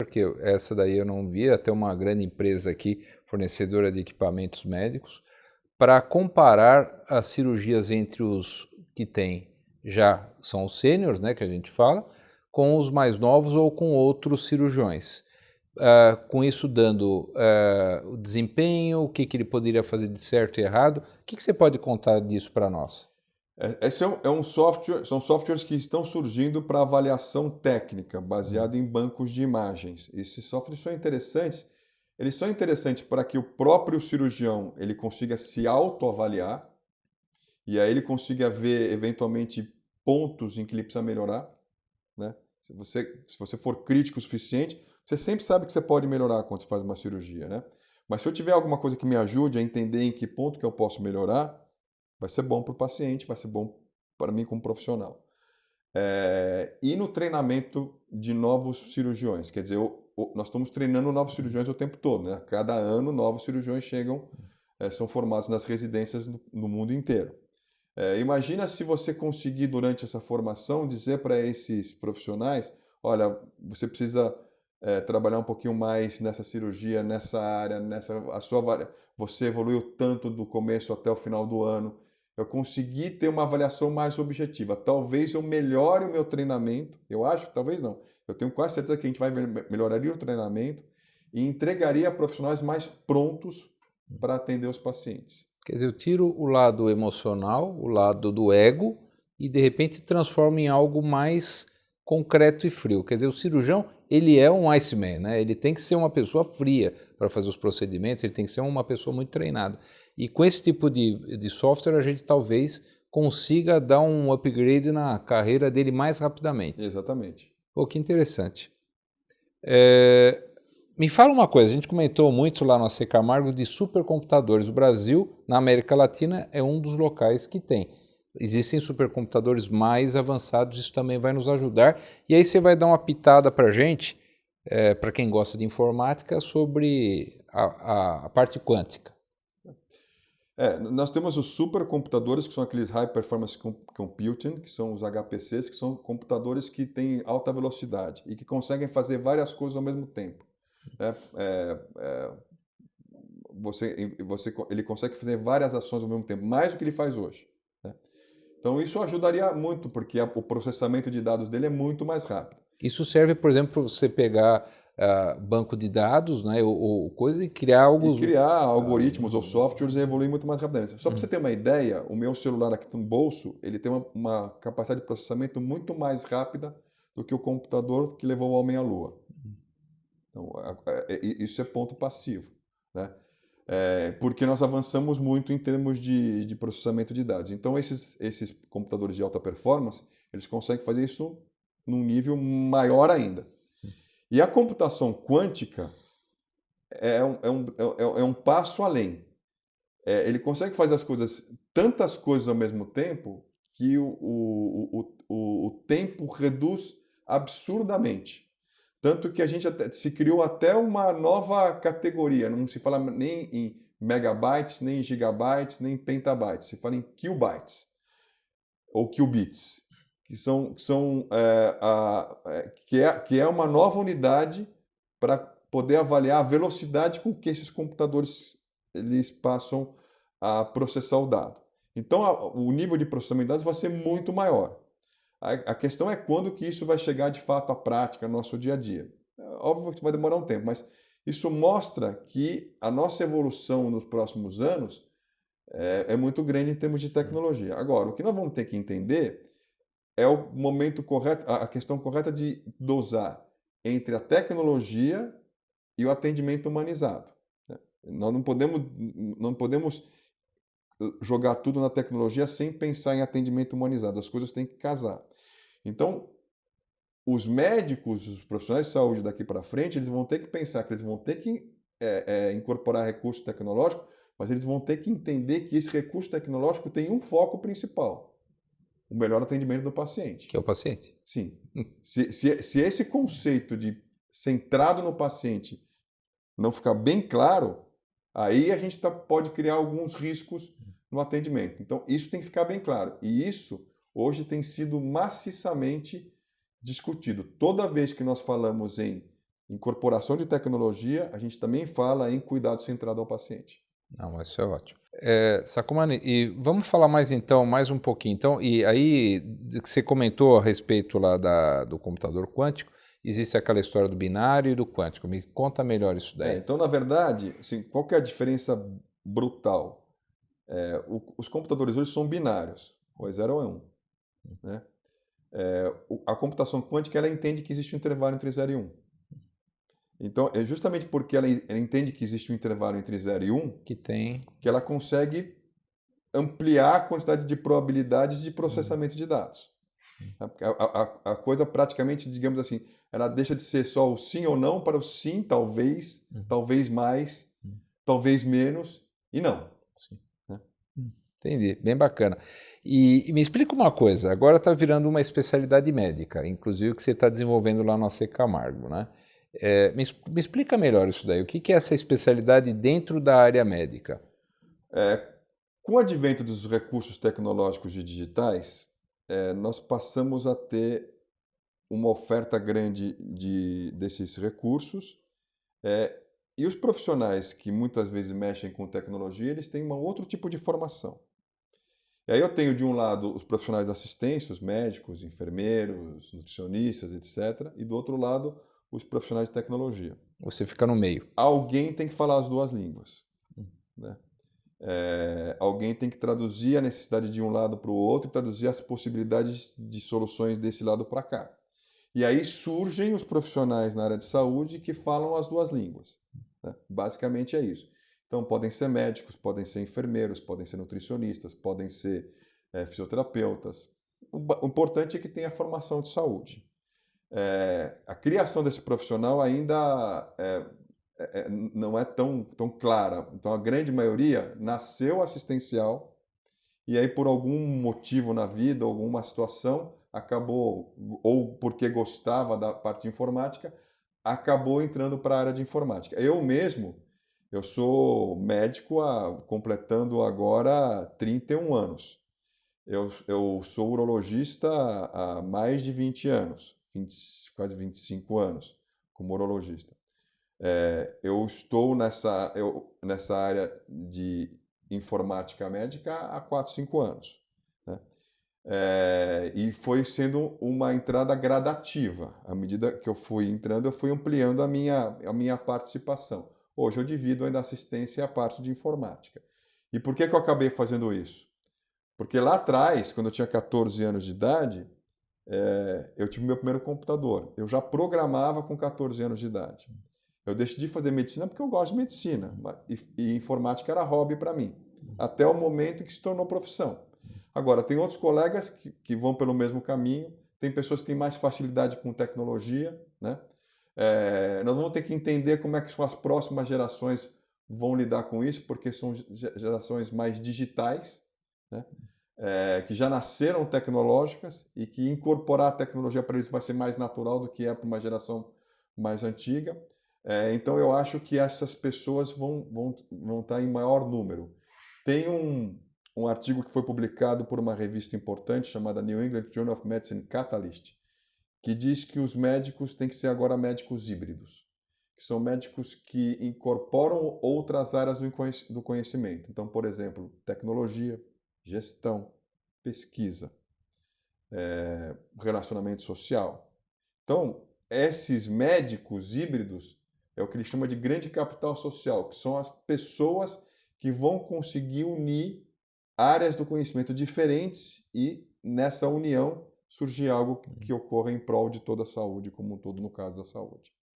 porque essa daí eu não vi, até uma grande empresa aqui, fornecedora de equipamentos médicos, para comparar as cirurgias entre os que têm já são os sêniores, né, que a gente fala, com os mais novos ou com outros cirurgiões. Com isso dando o desempenho, o que ele poderia fazer de certo e errado. O que você pode contar disso para nós? Esse é um software, são softwares que estão surgindo para avaliação técnica, baseado em bancos de imagens. Esses softwares são interessantes. Eles são interessantes para que o próprio cirurgião ele consiga se autoavaliar e aí ele consiga ver eventualmente pontos em que ele precisa melhorar, né? Se você for crítico o suficiente, você sempre sabe que você pode melhorar quando você faz uma cirurgia, né? Mas se eu tiver alguma coisa que me ajude a entender em que ponto que eu posso melhorar, vai ser bom para o paciente, vai ser bom para mim como profissional. E no treinamento de novos cirurgiões, quer dizer, nós estamos treinando novos cirurgiões o tempo todo, né? Cada ano novos cirurgiões chegam, são formados nas residências no mundo inteiro. Imagina se você conseguir durante essa formação dizer para esses profissionais, olha, você precisa trabalhar um pouquinho mais nessa cirurgia, nessa área, você evoluiu tanto do começo até o final do ano. Eu consegui ter uma avaliação mais objetiva. Talvez eu melhore o meu treinamento. Eu acho que talvez não. Eu tenho quase certeza que a gente vai melhoraria o treinamento e entregaria profissionais mais prontos para atender os pacientes. Quer dizer, eu tiro o lado emocional, o lado do ego e de repente transformo em algo mais concreto e frio. Quer dizer, o cirurgião, ele é um Iceman, né? Ele tem que ser uma pessoa fria para fazer os procedimentos, ele tem que ser uma pessoa muito treinada. E com esse tipo de software a gente talvez consiga dar um upgrade na carreira dele mais rapidamente. Exatamente. Pô, que interessante. Me fala uma coisa, a gente comentou muito lá no AC Camargo de supercomputadores. O Brasil, na América Latina, é um dos locais que tem. Existem supercomputadores mais avançados, isso também vai nos ajudar. E aí você vai dar uma pitada para a gente, para quem gosta de informática, sobre a parte quântica. Nós temos os supercomputadores, que são aqueles High Performance Computing, que são os HPCs, que são computadores que têm alta velocidade e que conseguem fazer várias coisas ao mesmo tempo, né? Ele consegue fazer várias ações ao mesmo tempo, mais do que ele faz hoje, né? Então isso ajudaria muito, porque o processamento de dados dele é muito mais rápido. Isso serve, por exemplo, para você pegar banco de dados, né, ou coisa, e criar E algo. criar algoritmos ou softwares e evoluir muito mais rapidamente. Só para você ter uma ideia, o meu celular aqui no bolso, ele tem uma capacidade de processamento muito mais rápida do que o computador que levou o homem à Lua. Então, isso é ponto passivo, né? Porque nós avançamos muito em termos de processamento de dados. Então, esses computadores de alta performance, eles conseguem fazer isso num nível maior ainda. E a computação quântica é um passo além. Ele consegue fazer tantas coisas ao mesmo tempo, que o tempo reduz absurdamente. Tanto que a gente se criou até uma nova categoria, não se fala nem em megabytes, nem em gigabytes, nem em petabytes, se fala em kilobytes ou qubits, que é uma nova unidade para poder avaliar a velocidade com que esses computadores eles passam a processar o dado. Então, o nível de processamento de dados vai ser muito maior. A questão é quando que isso vai chegar de fato à prática, no nosso dia a dia. Óbvio que isso vai demorar um tempo, mas isso mostra que a nossa evolução nos próximos anos é muito grande em termos de tecnologia. Agora, o que nós vamos ter que entender é o momento correto, a questão correta de dosar entre a tecnologia e o atendimento humanizado, né? Nós não podemos jogar tudo na tecnologia sem pensar em atendimento humanizado. As coisas têm que casar. Então, os médicos, os profissionais de saúde daqui para frente, eles vão ter que pensar que eles vão ter que incorporar recurso tecnológico, mas eles vão ter que entender que esse recurso tecnológico tem um foco principal: o melhor atendimento do paciente. Que é o paciente. Sim. Se esse conceito de centrado no paciente não ficar bem claro, aí a gente pode criar alguns riscos no atendimento. Então, isso tem que ficar bem claro. E isso, hoje, tem sido maciçamente discutido. Toda vez que nós falamos em incorporação de tecnologia, a gente também fala em cuidado centrado ao paciente. Não, mas isso é ótimo. Sacomani, e vamos falar mais então, mais um pouquinho. Então, e aí, que você comentou a respeito lá do computador quântico, existe aquela história do binário e do quântico. Me conta melhor isso daí. Então, na verdade, assim, qual que é a diferença brutal? Os computadores hoje são binários, ou é 0 ou é 1. Né? A computação quântica ela entende que existe um intervalo entre 0 e 1. Então, é justamente porque ela entende que existe um intervalo entre 0 e 1 que ela consegue ampliar a quantidade de probabilidades de processamento de dados. A coisa praticamente, digamos assim, ela deixa de ser só o sim ou não para o sim, talvez, talvez mais, talvez menos e não. Sim. Né? Entendi, bem bacana. E me explica uma coisa, agora está virando uma especialidade médica, inclusive que você está desenvolvendo lá no AC Camargo, né? Me explica melhor isso daí, o que é essa especialidade dentro da área médica? Com o advento dos recursos tecnológicos e digitais, nós passamos a ter uma oferta grande desses recursos e os profissionais que muitas vezes mexem com tecnologia, eles têm um outro tipo de formação. E aí eu tenho de um lado os profissionais da assistência, os médicos, enfermeiros, nutricionistas, etc. E do outro lado os profissionais de tecnologia. Você fica no meio. Alguém tem que falar as duas línguas. Né? Alguém tem que traduzir a necessidade de um lado para o outro e traduzir as possibilidades de soluções desse lado para cá. E aí surgem os profissionais na área de saúde que falam as duas línguas. Né? Basicamente é isso. Então podem ser médicos, podem ser enfermeiros, podem ser nutricionistas, podem ser fisioterapeutas. O importante é que tenha formação de saúde. A criação desse profissional ainda não é tão clara. Então, a grande maioria nasceu assistencial e aí, por algum motivo na vida, alguma situação, acabou, ou porque gostava da parte de informática, acabou entrando para a área de informática. Eu mesmo, eu sou médico completando agora 31 anos. Eu sou urologista há mais de 20 anos, quase 25 anos como urologista. Eu estou nessa área de informática médica há 4, 5 anos. Né? E foi sendo uma entrada gradativa. À medida que eu fui entrando, eu fui ampliando a minha participação. Hoje eu divido ainda a assistência e a parte de informática. E por que eu acabei fazendo isso? Porque lá atrás, quando eu tinha 14 anos de idade, eu tive meu primeiro computador. Eu já programava com 14 anos de idade. Eu decidi fazer medicina porque eu gosto de medicina. E informática era hobby para mim. Até o momento que se tornou profissão. Agora, tem outros colegas que vão pelo mesmo caminho. Tem pessoas que têm mais facilidade com tecnologia. Né? Nós vamos ter que entender como é que as próximas gerações vão lidar com isso, porque são gerações mais digitais, né? Que já nasceram tecnológicas e que incorporar a tecnologia para eles vai ser mais natural do que é para uma geração mais antiga. Então eu acho que essas pessoas vão estar em maior número. Tem um artigo que foi publicado por uma revista importante chamada New England Journal of Medicine Catalyst, que diz que os médicos têm que ser agora médicos híbridos, que são médicos que incorporam outras áreas do conhecimento. Então, por exemplo, tecnologia, gestão, pesquisa, relacionamento social. Então, esses médicos híbridos é o que ele chama de grande capital social, que são as pessoas que vão conseguir unir áreas do conhecimento diferentes e, nessa união, surgir algo que ocorra em prol de toda a saúde, como um todo no caso da saúde.